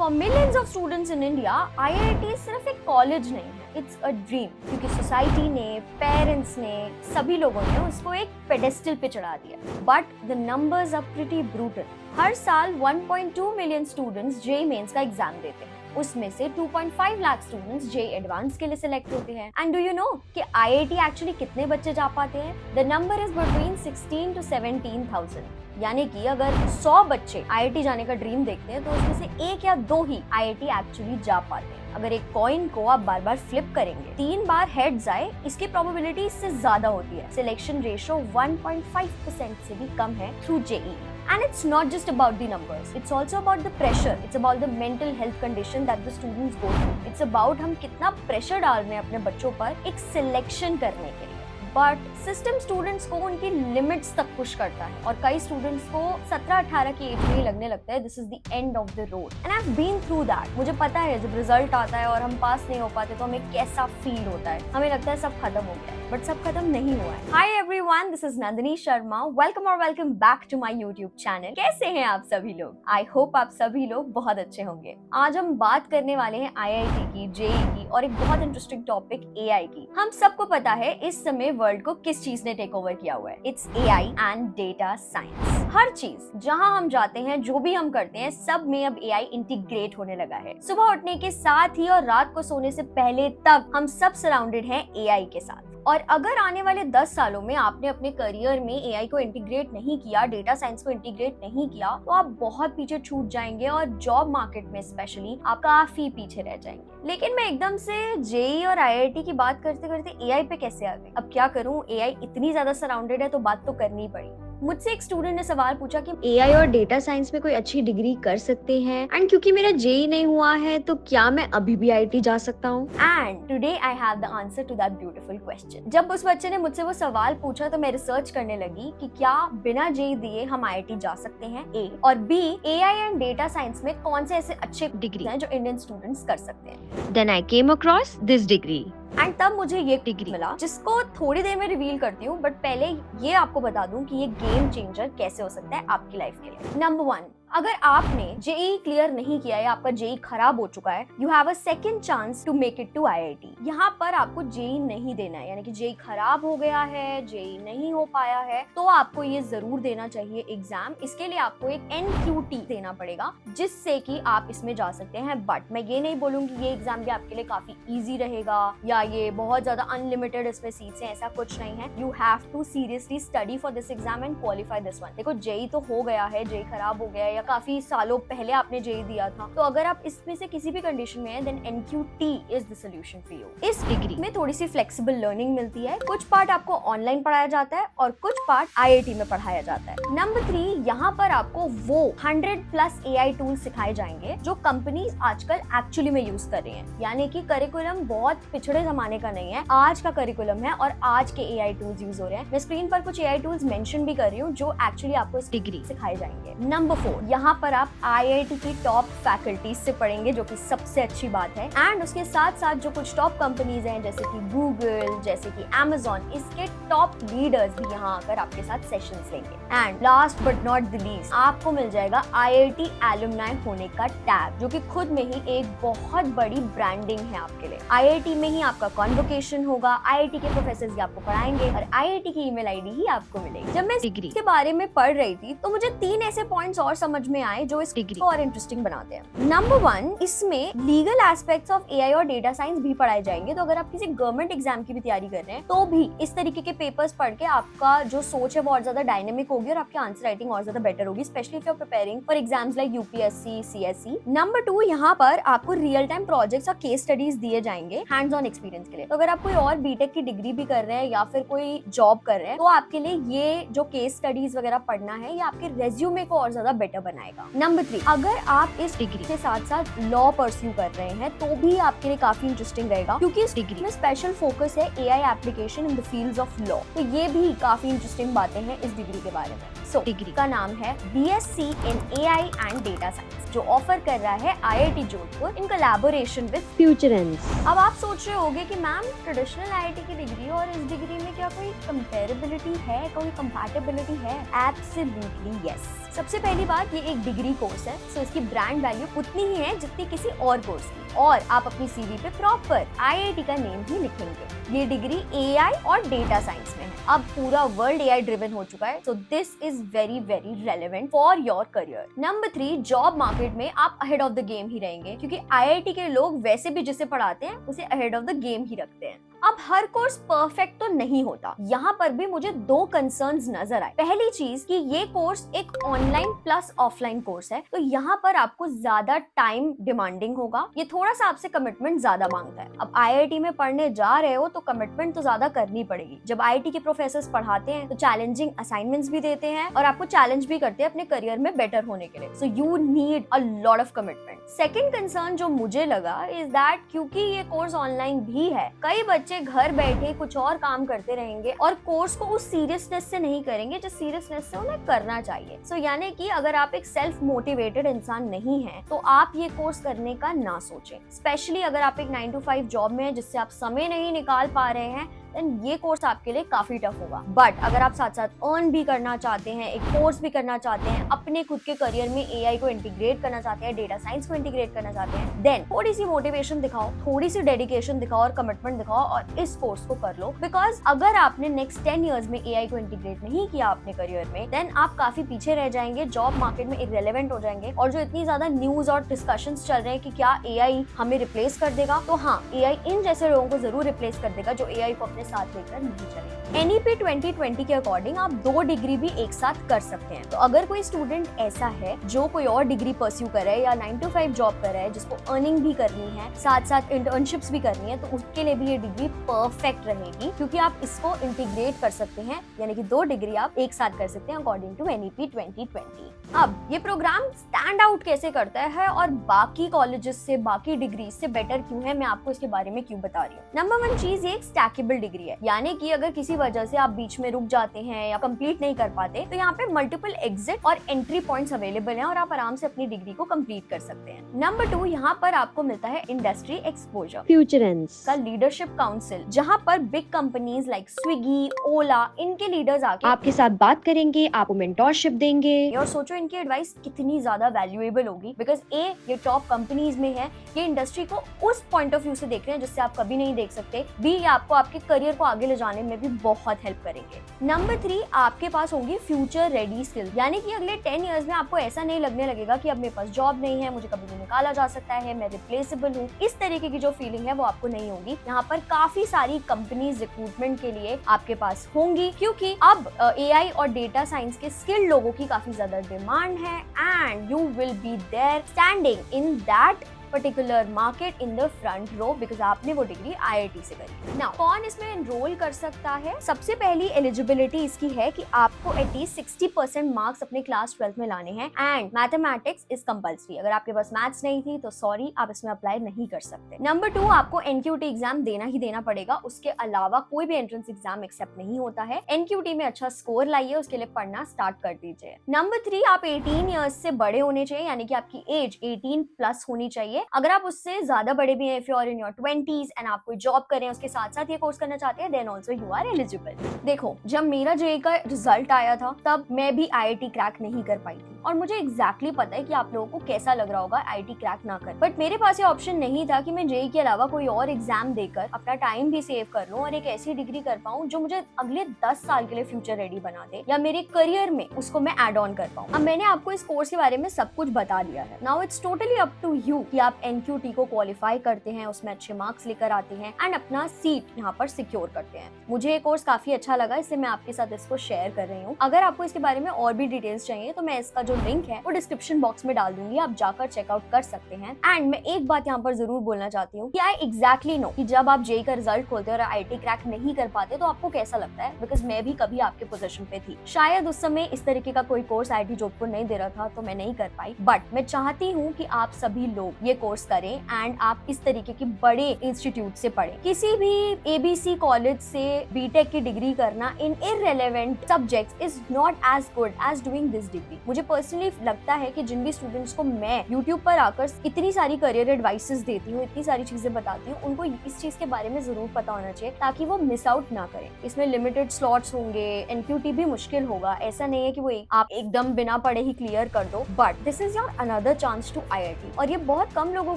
For millions of students in India, IIT सिर्फ एक college नहीं है, इट्स अ ड्रीम। क्योंकि सोसाइटी ने, पेरेंट्स ने, सभी लोगों ने उसको एक पेडेस्टल पे चढ़ा दिया। But the numbers are pretty brutal. हर साल 1.2 मिलियन स्टूडेंट्स जेईई मेंस का एग्जाम देते हैं। उसमें से 2.5 लाख स्टूडेंट्स जेईई एडवांस के लिए सिलेक्ट होते हैं। एंड डू यू नो कि आईआईटी एक्चुअली कितने बच्चे जा पाते हैं? The number is between 16 to 17,000। यानी कि अगर 100 बच्चे आईआईटी जाने का ड्रीम देखते हैं तो उसमें से 1 या 2 ही आईआईटी एक्चुअली जा पाते हैं। अगर एक कॉइन को आप बार बार फ्लिप करेंगे, 3 बार हेड्स आए, इसकी प्रोबेबिलिटी इससे ज्यादा होती है। सिलेक्शन रेशियो 1.5% से भी कम है through JEE. And it's not just about the numbers. It's also about the pressure. It's about the mental health condition that the students go through. It's about हम कितना प्रेशर डाल रहे हैं अपने बच्चों पर एक सिलेक्शन करने के लिए। बट सिस्टम स्टूडेंट्स को उनकी लिमिट्स तक पुश करता है और कई स्टूडेंट्स को 17-18 की एज में ही लगने लगता है this is the end of the road. And I have been through that. मुझे पता है जब रिजल्ट आता है और हम पास नहीं हो पाते तो हमें कैसा फील होता है। हमें लगता है सब खत्म हो गया है, बट सब खत्म नहीं हुआ है। Hi everyone, this is Nandini Sharma. Welcome back to my YouTube channel. कैसे हैं आप सभी लोग? आई होप आप सभी लोग बहुत अच्छे होंगे। आज हम बात करने वाले हैं आईआईटी की, जेईई की और एक बहुत इंटरेस्टिंग टॉपिक एआई की। हम सबको पता है इस समय वर्ल्ड को किस चीज ने टेक ओवर किया हुआ है। It's AI and data science. हर चीज जहां हम जाते हैं, जो भी हम करते हैं, सब में अब एआई इंटीग्रेट होने लगा है। सुबह उठने के साथ ही और रात को सोने से पहले तक हम सब सराउंडेड हैं एआई के साथ। और अगर आने वाले 10 सालों में आपने अपने करियर में एआई को इंटीग्रेट नहीं किया, डेटा साइंस को इंटीग्रेट नहीं किया, तो आप बहुत पीछे छूट जाएंगे और जॉब मार्केट में स्पेशली आप काफी पीछे रह जाएंगे। लेकिन मैं एकदम से जेईई और आईआईटी की बात करते करते एआई पे कैसे आ गई? अब क्या करूं, एआई इतनी ज्यादा सराउंडेड है तो बात तो करनी पड़ी। मुझसे एक स्टूडेंट ने सवाल पूछा कि एआई और डेटा साइंस में कोई अच्छी डिग्री कर सकते हैं, एंड क्योंकि मेरा जेईई नहीं हुआ है तो क्या मैं अभी भी आईआईटी जा सकता हूँ? And today I have the answer to that beautiful question. जब उस बच्चे ने मुझसे वो सवाल पूछा तो मैं रिसर्च करने लगी कि क्या बिना जेईई दिए हम आईआईटी जा सकते हैं, ए, और B, AI and data science में कौन से ऐसे अच्छे डिग्री हैं जो इंडियन स्टूडेंट्स कर सकते हैं। Then I came across this degree. And तब मुझे ये डिग्री मिला जिसको थोड़ी देर में रिवील करती हूँ, बट पहले ये आपको बता दूं कि ये गेम चेंजर कैसे हो सकता है आपकी लाइफ के लिए। नंबर 1, अगर आपने जेईई क्लियर नहीं किया है, आपका जेईई खराब हो चुका है, you have a second chance to make it to IIT. यहाँ पर आपको जेईई नहीं देना है, यानी कि जेईई खराब हो गया है, जेईई नहीं हो पाया है, तो आपको ये जरूर देना चाहिए एग्जाम। इसके लिए आपको एक एनक्यूटी देना पड़ेगा जिससे कि आप इसमें जा सकते हैं। बट मैं ये नहीं बोलूंगी ये एग्जाम भी आपके लिए काफी ईजी रहेगा या ये बहुत ज्यादा अनलिमिटेड इसमें सीट्स हैं, ऐसा कुछ नहीं है। You have to seriously study for this exam and qualify this one. देखो जेईई तो हो गया है, जेईई खराब हो गया है, काफी सालों पहले आपने जेईई दिया था, तो अगर आप इसमें से किसी भी कंडीशन में हैं, then NQT is the solution for you. इस डिग्री में थोड़ी सी फ्लेक्सिबल लर्निंग मिलती है। कुछ पार्ट आपको ऑनलाइन पढ़ाया जाता है और कुछ पार्ट आईआईटी में पढ़ाया जाता है। नंबर 3, यहाँ पर आपको वो 100+ एआई टूल सिखाए जाएंगे जो कंपनीज आजकल एक्चुअली में यूज कर रही हैं। यानी कि करिकुलम बहुत पिछड़े जमाने का नहीं है, आज का करिकुलम है और आज के एआई टूल्स यूज हो रहे हैं। मैं स्क्रीन पर कुछ एआई टूल्स मेंशन भी कर रही हूँ जो एक्चुअली आपको इस डिग्री सिखाए जाएंगे। नंबर 4, यहाँ पर आप आईआईटी की टॉप फैकल्टीज से पढ़ेंगे, जो कि सबसे अच्छी बात है। एंड उसके साथ साथ जो कुछ टॉप कंपनीज हैं जैसे कि गूगल, जैसे कि अमेजॉन, इसके टॉप लीडर्स भी यहाँ आकर आपके साथ सेशंस लेंगे। And last but not the least, आपको मिल जाएगा आईआईटी एलुमनाई होने का टैग, जो कि खुद में ही एक बहुत बड़ी ब्रांडिंग है आपके लिए। आईआईटी में ही आपका कॉन्वोकेशन होगा, आईआईटी के प्रोफेसर आपको पढ़ाएंगे और आईआईटी की ईमेल आईडी ही आपको मिलेगी। जब मैं डिग्री के बारे में पढ़ रही थी तो मुझे 3 ऐसे पॉइंट्स और समझ में आए जो इस डिग्री को और इंटरेस्टिंग बनाते हैं। नंबर 1, इसमें लीगल एस्पेक्ट्स ऑफ एआई और डेटा साइंस भी पढ़ाए जाएंगे। तो अगर आप किसी गवर्नमेंट एग्जाम की भी तैयारी कर रहे हैं तो भी इस तरीके के पेपर्स पढ़ के आपका जो सोच है वो और ज्यादा डायनेमिक होगी और आपकी आंसर राइटिंग और ज्यादा बेटर होगी, especially if you are preparing for exams like UPSC, CSC. Number 2, यहाँ पर आपको रियल टाइम प्रोजेक्ट्स और केस स्टडीज दिए जाएंगे हैंड्स ऑन एक्सपीरियंस के लिए। तो अगर आप कोई और बीटेक की डिग्री भी कर रहे हैं या फिर कोई जॉब कर रहे हैं तो आपके लिए ये जो केस स्टडीज वगैरह पढ़ना है ये आपके रेज्यूमे को और ज्यादा बेटर बनाएगा। नंबर 3, अगर आप इस डिग्री के साथ साथ लॉ परस्यू कर रहे हैं तो भी आपके लिए काफी इंटरेस्टिंग रहेगा, क्योंकि इस डिग्री में स्पेशल फोकस है AI application in the fields of law. तो ये भी काफी इंटरेस्टिंग बातें हैं इस डिग्री के बारे में। डिग्री का नाम है BSc in AI and data science, जो ऑफर कर रहा है IIT Jodhpur in collaboration with Futurense. अब आप सोच रहे होंगे कि मैम ट्रेडिशनल आईआईटी की डिग्री और इस डिग्री में क्या कोई कंपैरेबिलिटी है, कोई कंपैटिबिलिटी है? Absolutely yes. सबसे पहली बात, ये एक डिग्री कोर्स है, सो इसकी ब्रांड वैल्यू उतनी ही है जितनी किसी और कोर्स की, और आप अपनी सीवी पे प्रॉपर IIT का नेम ही लिखेंगे। ये डिग्री AI और डेटा साइंस में है। अब पूरा वर्ल्ड AI ड्रिवन हो चुका है, so this is very very relevant for your career. Number 3, job market में आप अहेड ऑफ द गेम ही रहेंगे, क्योंकि IIT के लोग वैसे भी जिसे पढ़ाते हैं उसे अहेड ऑफ द गेम ही रखते हैं। अब हर कोर्स परफेक्ट तो नहीं होता, यहाँ पर भी मुझे 2 कंसर्न्स नजर आए। पहली चीज कि ये कोर्स एक ऑनलाइन प्लस ऑफलाइन कोर्स है, तो यहाँ पर आपको ज्यादा टाइम डिमांडिंग होगा, ये थोड़ा सा आपसे कमिटमेंट ज्यादा मांगता है। अब IIT में पढ़ने जा रहे हो तो कमिटमेंट तो ज्यादा करनी पड़ेगी। जब IIT के प्रोफेसर्स पढ़ाते हैं तो चैलेंजिंग असाइनमेंट्स भी देते हैं और आपको चैलेंज भी करते हैं अपने करियर में बेटर होने के लिए, so you need a lot of commitment. Second concern जो मुझे लगा इज दैट क्योंकि ये कोर्स ऑनलाइन भी है, कई बच्चे घर बैठे कुछ और काम करते रहेंगे और कोर्स को उस सीरियसनेस से नहीं करेंगे जिस सीरियसनेस से उन्हें करना चाहिए। सो यानी कि अगर आप एक सेल्फ मोटिवेटेड इंसान नहीं हैं, तो आप ये कोर्स करने का ना सोचें। स्पेशली अगर आप एक 9 to 5 जॉब में हैं जिससे आप समय नहीं निकाल पा रहे हैं, देन ये कोर्स आपके लिए काफी टफ होगा। बट अगर आप साथ साथ अर्न भी करना चाहते हैं, एक कोर्स भी करना चाहते हैं, अपने खुद के करियर में AI को इंटीग्रेट करना चाहते हैं, डेटा साइंस को इंटीग्रेट करना चाहते हैं, देन थोड़ी सी मोटिवेशन दिखाओ, थोड़ी सी डेडिकेशन दिखाओ और कमिटमेंट दिखाओ और इस कोर्स को कर लो। बिकॉज अगर आपने नेक्स्ट 10 years में AI को इंटीग्रेट नहीं किया अपने करियर में, देन आप काफी पीछे रह जाएंगे, जॉब मार्केट में इररिलेवेंट हो जाएंगे। और जो इतनी ज्यादा न्यूज और डिस्कशंस चल रहे हैं कि क्या AI हमें रिप्लेस कर देगा, तो हाँ, AI इन जैसे लोगों को जरूर रिप्लेस कर देगा जो AI को अपने साथ लेकर नहीं चलेंगे। NEP 2020 के अकॉर्डिंग आप 2 डिग्री भी एक साथ कर सकते हैं। तो अगर कोई स्टूडेंट ऐसा है जो कोई और डिग्री परस्यू कर रहा है या 9 to 5 जॉब कर रहा है, जिसको अर्निंग भी करनी है, साथ साथ इंटर्नशिप्स भी करनी है, तो उसके लिए भी ये डिग्री परफेक्ट रहेगी, क्योंकि आप इसको इंटीग्रेट कर सकते हैं, यानी कि 2 डिग्री आप एक साथ कर सकते हैं अकॉर्डिंग टू NEP 2020। अब ये प्रोग्राम स्टैंड आउट कैसे करता है और बाकी कॉलेजेस से, बाकी डिग्री से बेटर क्यों है, मैं आपको इसके बारे में क्यों बता रही हूँ। नंबर 1 चीज, ये एक स्टैकेबल डिग्री है, यानी कि अगर किसी वजह से आप बीच में रुक जाते हैं या कंप्लीट नहीं कर पाते, तो यहाँ पे मल्टीपल एग्जिट और एंट्री पॉइंट्स अवेलेबल हैं और आप आराम से अपनी डिग्री को कंप्लीट कर सकते हैं। नंबर 2, यहाँ पर आपको मिलता है इंडस्ट्री एक्सपोजर, फ्यूचर एंड्स का लीडरशिप काउंसिल, जहाँ पर बिग कंपनीज लाइक स्विगी, ओला, इनके लीडर्स आके आपके साथ बात करेंगे, आपको मेंटोरशिप देंगे। और सोचो इनकी एडवाइस कितनी ज्यादा वैल्यूएबल होगी, बिकॉज ये टॉप कंपनीज में है, ये इंडस्ट्री को उस पॉइंट ऑफ व्यू से देख रहे हैं जिससे आप कभी नहीं देख सकते। बी, ये आपको आपके करियर को आगे ले जाने में भी बहुत हेल्प करेंगे। नंबर 3, आपके पास होंगी फ्यूचर रेडी स्किल, यानी कि अगले 10 years में आपको ऐसा नहीं लगने लगेगा कि अब मेरे पास जॉब नहीं है, मुझे कभी भी निकाला जा सकता है, मैं रिप्लेसेबल हूँ। इस तरीके की जो फीलिंग है वो आपको नहीं होगी। यहाँ पर काफी सारी कंपनीज रिक्रूटमेंट के लिए आपके पास होंगी, क्योंकि अब AI और डेटा साइंस के स्किल्ड लोगों की काफी ज्यादा डिमांड है, and you will be there standing in that particular market in the front row, because आपने वो डिग्री IIT से करी। नाउ कौन इसमें एनरोल कर सकता है? सबसे पहली एलिजिबिलिटी इसकी है कि आपको एटलीस्ट 60% मार्क्स अपने क्लास 12 में लाने हैं, एंड मैथमेटिक्स इज कंपल्सरी। अगर आपके पास मैथ्स नहीं थी तो सॉरी, आप इसमें अप्लाई नहीं कर सकते। नंबर 2, आपको NQT एग्जाम देना ही देना पड़ेगा, उसके अलावा कोई भी एंट्रेंस एग्जाम एक्सेप्ट नहीं होता है। NQT में अच्छा स्कोर लाइए, उसके लिए पढ़ना स्टार्ट कर दीजिए। नंबर 3, आप 18 ईयर्स से बड़े होने चाहिए, यानी कि आपकी एज 18+ होनी चाहिए। अगर आप उससे ज्यादा बड़े भी हैं, if you are in your 20s and आप कोई जॉब कर रहे हैं, उसके साथ साथ ये कोर्स करना चाहते हैं, then also you are eligible. देखो, जब मेरा JEE का रिजल्ट आया था तब मैं भी IIT क्रैक नहीं कर पाई थी, और मुझे एग्जैक्टली पता है कि आप लोगों को कैसा लग रहा होगा IIT क्रैक ना कर। बट मेरे पास ये ऑप्शन नहीं था कि मैं JEE के अलावा कोई और एग्जाम देकर अपना टाइम भी सेव कर लूं और एक ऐसी डिग्री कर पाऊं जो मुझे अगले 10 साल के लिए फ्यूचर रेडी बना दे, या मेरे करियर में उसको मैं ऐड ऑन कर पाऊं। अब मैंने आपको इस कोर्स के बारे में सब कुछ बता दिया है। Now it's totally up to you कि आप NQT को क्वालिफाई करते हैं, उसमें अच्छे मार्क्स लेकर आते हैं एंड अपना सीट यहाँ पर सिक्योर करते हैं। मुझे ये कोर्स काफी अच्छा लगा, इसलिए मैं आपके साथ इसको शेयर कर रही हूँ। अगर आपको इसके बारे में और भी डिटेल्स चाहिए तो मैं इसका जो लिंक है वो डिस्क्रिप्शन बॉक्स में डाल दूंगी, आप जाकर चेकआउट कर सकते हैं। एंड मैं एक बात यहाँ पर जरूर बोलना चाहती हूँ कि आई एग्जैक्टली नो कि जब आप JEE का रिजल्ट खोलते हैं और IIT क्रैक नहीं कर पाते तो आपको कैसा लगता है, बिकॉज मैं भी कभी आपके पोजीशन पे थी। शायद उस समय इस तरीके का कोई कोर्स IIT जोधपुर नहीं दे रहा था तो मैं नहीं कर पाई, बट मैं चाहती हूँ कि आप सभी लोग ये कोर्स करें एंड आप इस तरीके की बड़े इंस्टीट्यूट से पढ़ें। किसी भी ABC कॉलेज से BTech की डिग्री करना in irrelevant subjects is not as good as doing this degree. मुझे पर्सनली लगता है कि जिन भी स्टूडेंट्स को मैं यूट्यूब पर आकर इतनी सारी करियर एडवाइसेस देती हूँ, इतनी सारी चीजें बताती हूँ, उनको इस चीज के बारे में जरूर पता होना चाहिए ताकि वो मिस आउट ना करें। इसमें लिमिटेड स्लॉट्स होंगे, एनक्यूटी भी मुश्किल होगा, ऐसा नहीं है कि वो आप एकदम बिना पढ़े ही क्लियर कर दो, but this is your another chance to IIT। और ये बहुत कम लोगों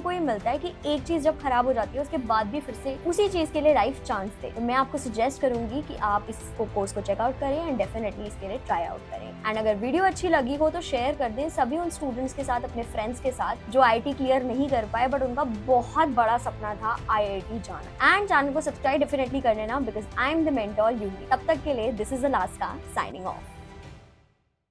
को ही मिलता है कि एक चीज जब खराब हो जाती है उसके बाद भी फिर से उसी चीज के लिए लाइफ चांस दे। तो मैं आपको सजेस्ट करूंगी कि आप इस कोर्स को चेकआउट करें एंड डेफिनेटली इसके लिए ट्राई आउट करें। एंड अगर वीडियो अच्छी लगी हो तो शेयर कर दें सभी उन स्टूडेंट्स के साथ, अपने फ्रेंड्स के साथ जो IIT क्लियर नहीं कर पाए बट उनका बहुत बड़ा सपना था IIT जाना। एंड चैनल को सब्सक्राइब डेफिनेटली कर लेना because I am the mentor UV. तब तक के लिए this is Alaska signing off.